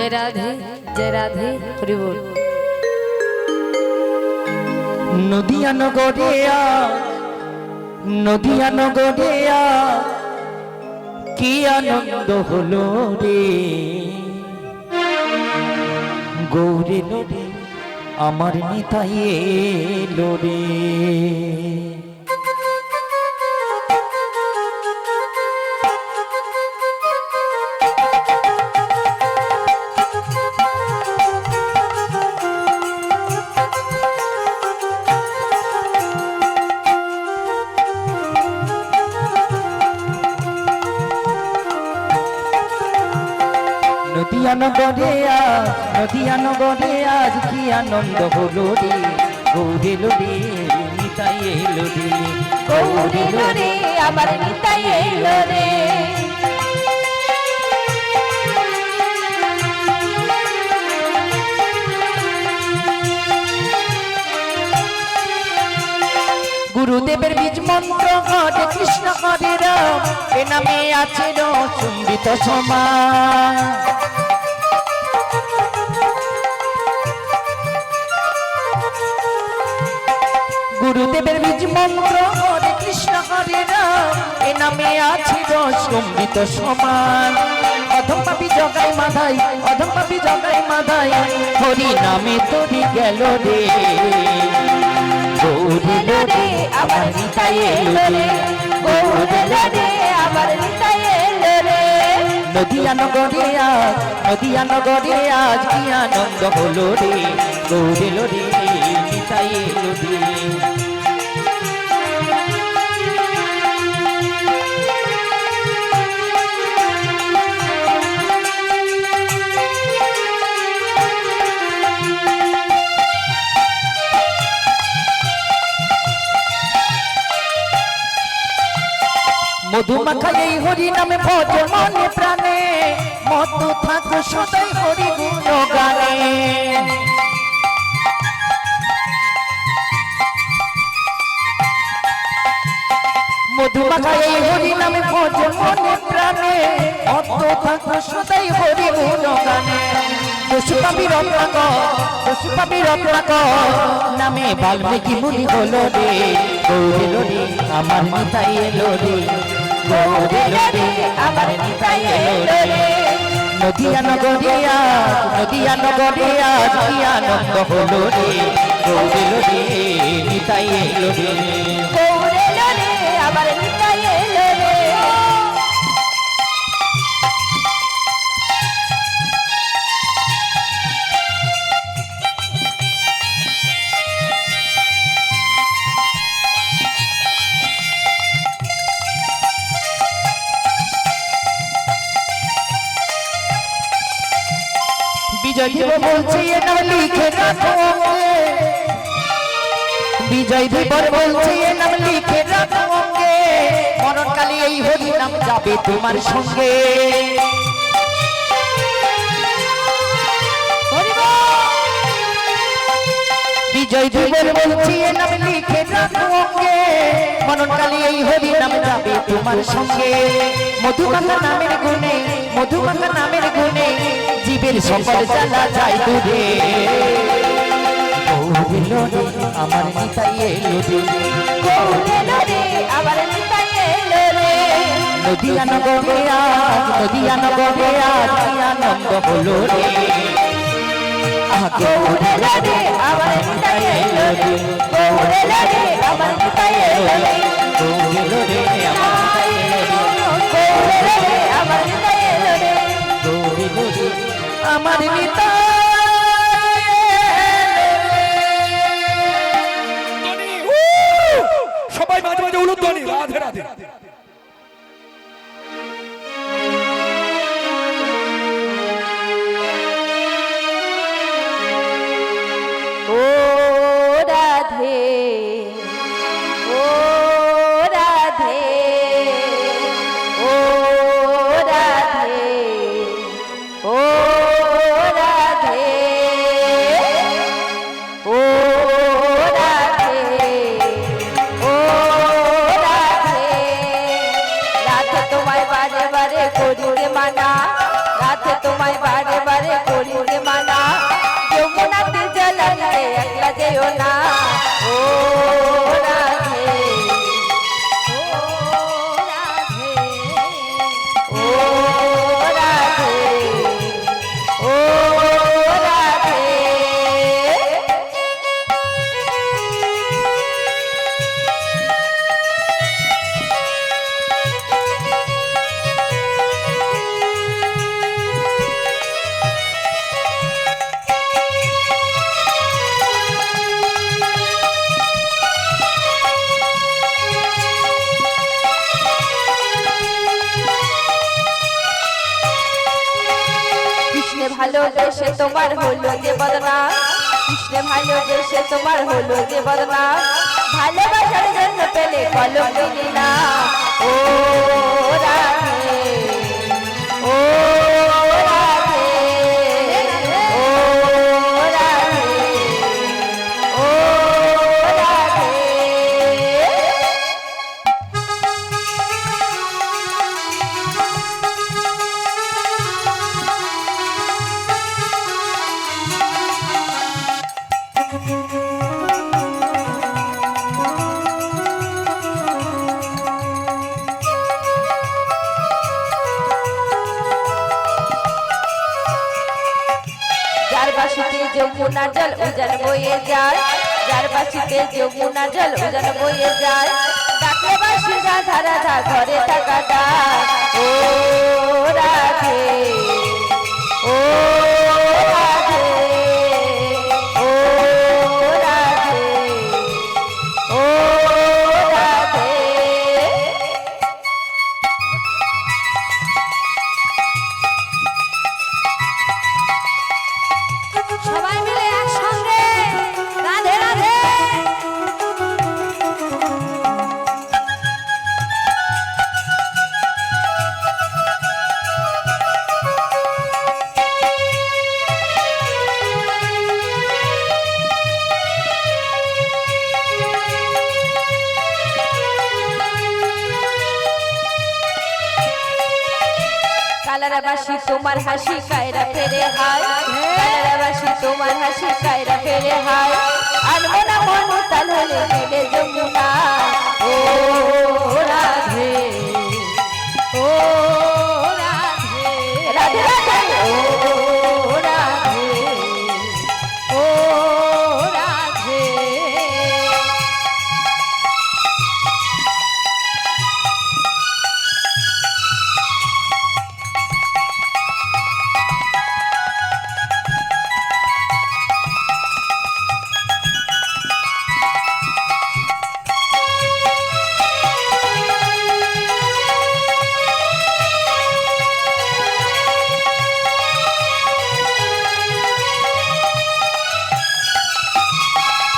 जय राधे जय राधे हरि बोल। नदिया नगरिया नदिया नगरिया কি আনন্দ হলো রে গৌরী লোরে আমার নিতাই এলো রে। নদিয়া নগরে আজ কি আনন্দ হলো রে গৌরী লোরে নিতাই এলো রে গৌরী লোরে আমার নিতাই এলো রে। গুরুদেবের বীজ মন্ত্র হরে কৃষ্ণ হরে রাম এ নামে আছে চুম্বিত সমান। গুরুদেবের বীজ মন্ত্র হরে কৃষ্ণ হরে রাম এ নামে আছে চুম্বিত সমান। অধম পাপী জগাই মাধাই অধম পাপী জগাই মাধাই হরি নামে তোরি গেল রে গৌরী লোরে আমার নিতাই এলো রে গৌরী লোরে আমার নিতাই এলো রে। নদিয়া নগরে আজ কি আনন্দ হলো রে গৌরী লোরে নিতাই এলো রে। মধুমাখা এই হরি নামে ভজ মনে প্রাণে মধু থাকো সদাই হরি গুণ গানে। মধুমাখা এই হরি নামে ভজ মনে প্রাণে মধু থাকো সদাই হরি গুণ গানে। পশুপাবি রত্নাকর নামে বাল্মীকি মুনি হলো রে গৌরী লোরে আমার নিতাই এলো রে গৌরী লোরে আমার নিতাই এলো রে। নদিয়া নগরে আজ কি আনন্দ হলো রে গৌরী লোরে নিতাই এলো রে গৌরী লোরে আমার নিতাই এলো রে। বিজয় দেব বলছে এ নাম লিখে রাখো অঙ্গে বিজয় দেব বলছে এ নাম লিখে রাখো অঙ্গে মরণকালে এই হরি নাম যাবে তোমার সঙ্গে। বিজয় দেব বলছে এ নাম লিখে রাখো অঙ্গে মরণকালে এই হরি নাম যাবে তোমার সঙ্গে। মধুমাখা নামের গুণে জীবের সকল জ্বালা যায় দূরে গৌরী লোরে আমার নিতাই এলো রে গৌরী লোরে আমার নিতাই এলো রে। নদিয়া নগরে আজ কি আনন্দ হলো রে গৌরী লোরে আমার নিতাই এলো রে গৌরী লোরে আমার নিতাই এলো রে গৌরী লোরে আমার নিতাই এলো রে গৌরী লোরে আমার নিতাই। সবাই মাঝে মাঝে উলুধ্বনি রাধে রাধে। ও রাধে ও রাধে ও রাধে ও রাধে ও রাধে ও রাধে ভালোবেসে তোমার হলো যে বদনাম, কৃষ্ণ ভালোবেসে তোমার হলো যে বদনাম, ভালোবাসার জন্য পেলে কলঙ্কিনী না। ও রাধে, ও রাধে, ও রাধে, ও রাধে। যার বাসিতে যমুনার জল উজান বয়ে যায়, যার বাসিতে যমুনার জল উজান বয়ে যায়, ডাকলে বাসি রাধা রাধা ঘরে থাকা ডাক। ও রাধে, ও রাধে, ও রাধে, ও রাধে। সবাই মিলে একসঙ্গে রাধে রাধে। কালারাবাসী তোমার হাসি কায়রা ফেরে হায়, কালারাবাসী তোমার হাসি কায়রা ফেরে হায়, আনবো না মন তাল হলে মিলে যমুনা। ও রাধে, ও রাধে, রাধে রাধে, ও রাধে, ও রাধে।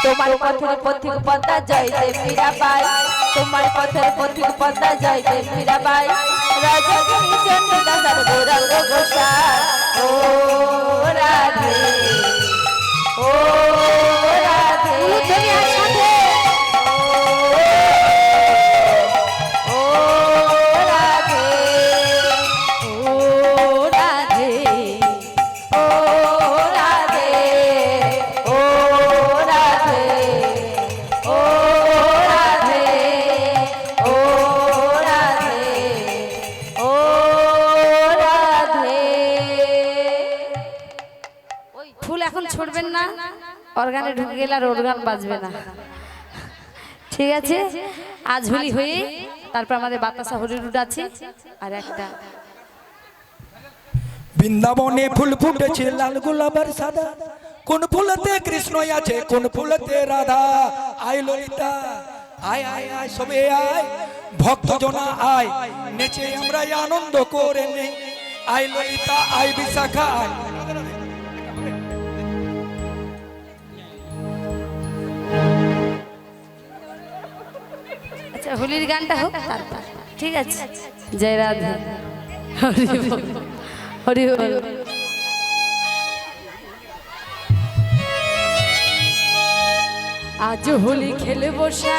তোমার পথের পথিক পদ্মা জয় দেব মীরাবাই, তোমার পথের পথিক পদ্মা জয় দেব মীরাবাই, রজনী চন্দ্রদাসার গৌরাঙ্গ গোসাই। ও রাধে, ও রাধে, একসাথে। ও রাধে, ও রাধে, ও রাধে, ও রাধে, ও রাধে, ও রাধে, ও রাধে। ফুল এখন ছড়বেন না, অর্গানে ঢুকে গেলে আর অর্গান বাজবে না, ঠিক আছে? আজ হোলি হয়ে তারপর আমাদের বাতাসা হরিরুড আছে আর একটা। বৃন্দাবনে ফুল ফুটেছে লাল গোলাপের সাদা, কোন ফুলতে কৃষ্ণ আছে কোন ফুলতে রাধা। আয় ললিতা, আয় আয় আয় সবে আয়, ভক্ত জনা আয়, নেচে আমরা আনন্দ করে নেই। আয় ললিতা, আয় বিশাখা, আয়। আচ্ছা, হোলির গানটা হোক তারপর, ঠিক আছে? জয় রাধে, হরি বল, হরি বল। আজ হোলি খেলে বসা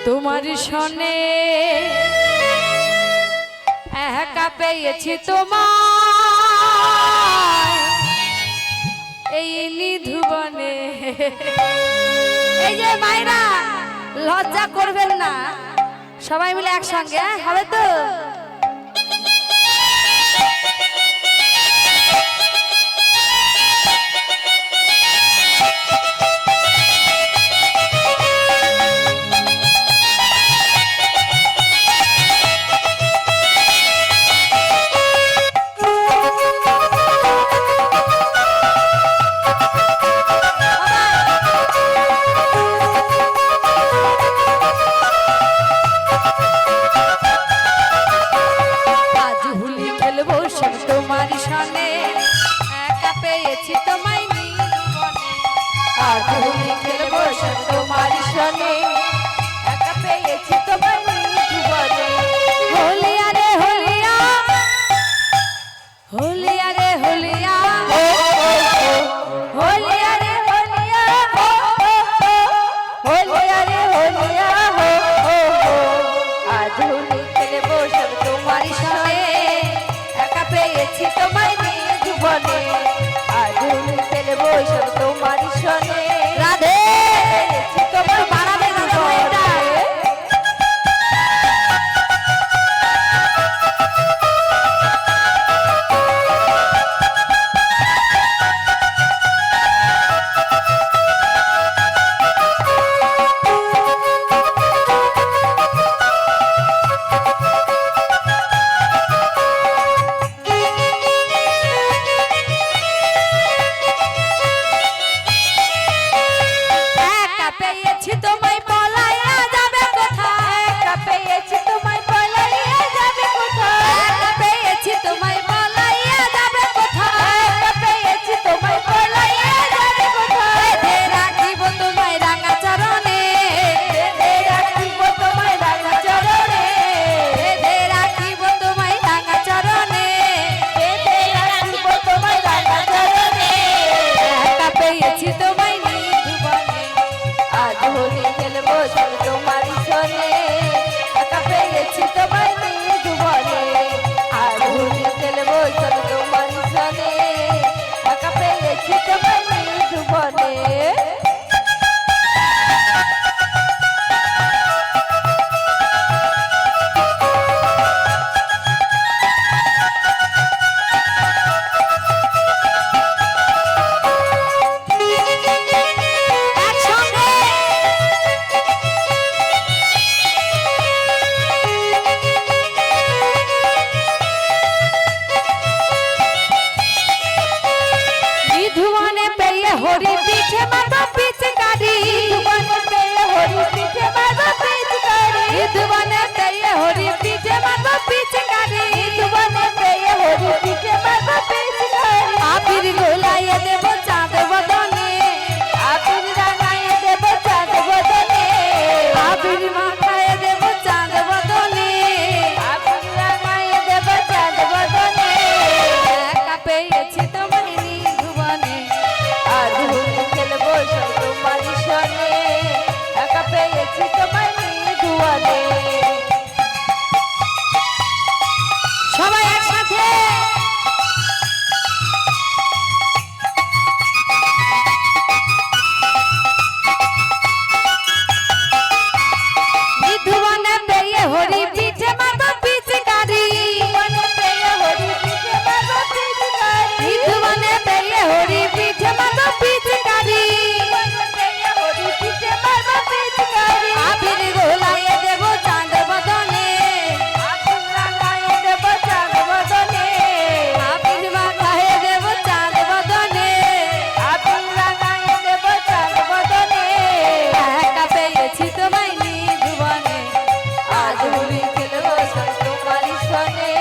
তোমার সনে, একা পেয়েছি তোমার এই নিধুবনে। এই যে মায়েরা, লজ্জা করবেন না, সবাই মিলে একসঙ্গে, হবে তো? তোমায় পলাইয়া যাবে কোথায় একা পেয়েছি তোমায় পলাইয়া যাবে কোথায় একা পেয়েছি তোমায় পলাইয়া যাবে কোথায় একা পেয়েছি তোমায় পলাইয়া যাবে কোথায় বেঁধে রাখিব তোমায় রাঙা চরণে বেঁধে রাখিব তোমায় রাঙা চরণে বেঁধে রাখিব তোমায় রাঙা চরণে বেঁধে রাখিব তোমায় রাঙা চরণে একা পেয়েছি তোমায় নিধুবনে আজ হোলি খেলবো চল তোমারই সনে একা পেয়েছি তোমায় নিধুবনে আজ হোলি খেলবো চল তোমারই সনে একা পেয়েছি তোমায় নিধুবনে ধুবনে পেয়ে হরি পিঠে মারবো পিচকারি ধুবনে পেয়ে হরি পিঠে মারবো পিচকারি ধুবনে পেয়ে হরি পিঠে মারবো পিচকারি ধুবনে পেয়ে হরি পিঠে মারবো পিচকারি আবির গোলাইয়ে দেব চাঁদ বদনে আবির রাঙাইয়ে দেব চাঁদ বদনে আবির মাখাইয়ে দেব চাঁদ বদনে আবির রাঙাইয়ে দেব চাঁদ বদনে একা পেয়েছি তোমায় নিধুবনে আজ হোলি খেলবো সব তোমারই সনে একা পেয়েছি তোমায় নিধুবনে সবাই একসাথে নিধুবনে পেয়ে হরি পিঠে মারবো পিচকারি নিধুবনে পেয়ে হরি পিঠে মারবো পিচকারি নিধুবনে পেয়ে হরি পিঠে মারবো পিচকারি পেয়ে হরি পিঠে মারবো পিচকারি আবির গোলাইয়ে দেব চাঁদ বদনে আবির রাঙাইয়ে দেব চাঁদ বদনে আবির মাখাইয়ে দেব চাঁদ বদনে আবির রাঙাইয়ে দেব চাঁদ বদনে একা পেয়েছি তোমায় নিধুবনে আজ হোলি খেলবো সব তোমারই সনে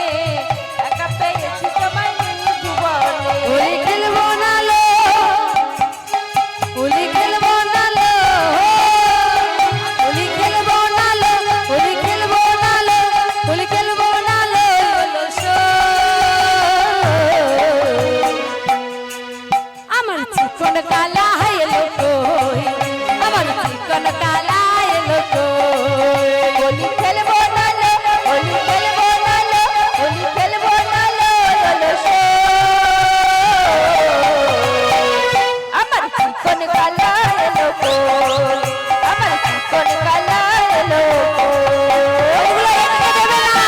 একা পেয়েছি তোমায় নিধুবনে হোলি খেলবো না লো হোলি খেলবো না লো হোলি খেলবো না লো হোলি খেলবো না লো হোলি খেলবো না লো লো সো আমার চিকন কালা এলো কই আমার চিকন কালা এলো কই হোলি খেলবো না লো হোলি খেলবো না লো হোলি খেলবো না লো লো সো আমার চিকন কালা এলো কই আমার চিকন কালা এলো কই এগুলো এখানে দেবে না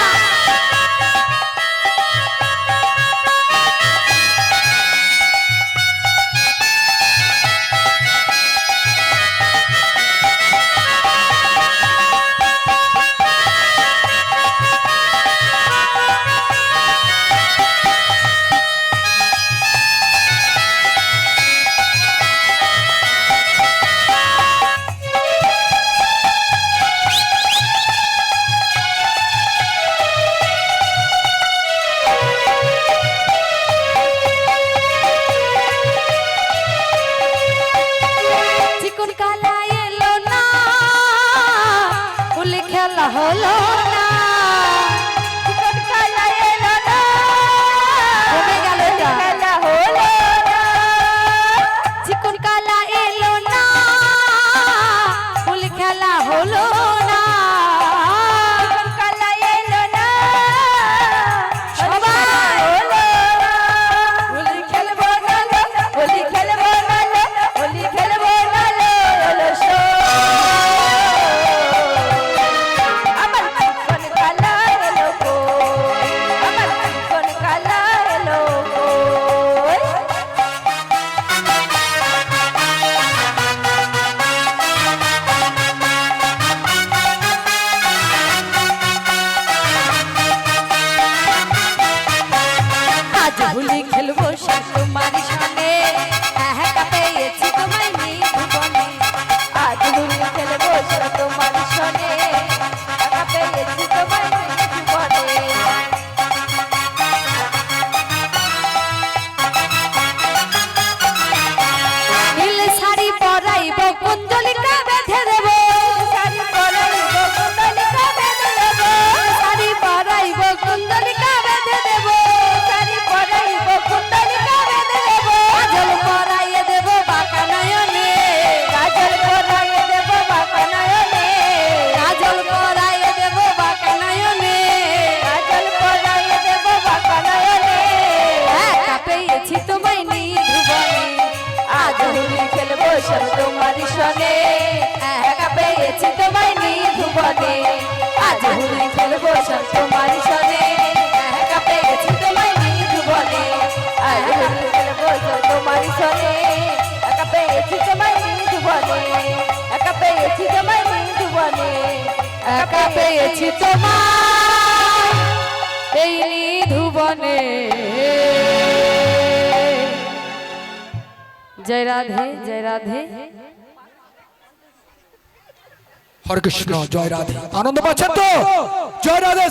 চিকন কালা এলো না হোলি খেলা হলো না চিকন কালা এলো না কমে গেল খেলা হলো না চিকন কালা এলো না হোলি খেলা হলো না চিকন কালা এলো না সবাই হোলি খেলবো না হোলি খেলবো না হোলি খেলবো না লো সো আমার চিকন কালা এলো কই আমার চিকন কালা এলো কই জীবনে একা পেয়েছি তোমায় এই নিধুবনে। জয় রাধে জয় রাধে। হরে কৃষ্ণ, জয় রাধে। আনন্দ পাচ্ছেন তো? জয় রাধে।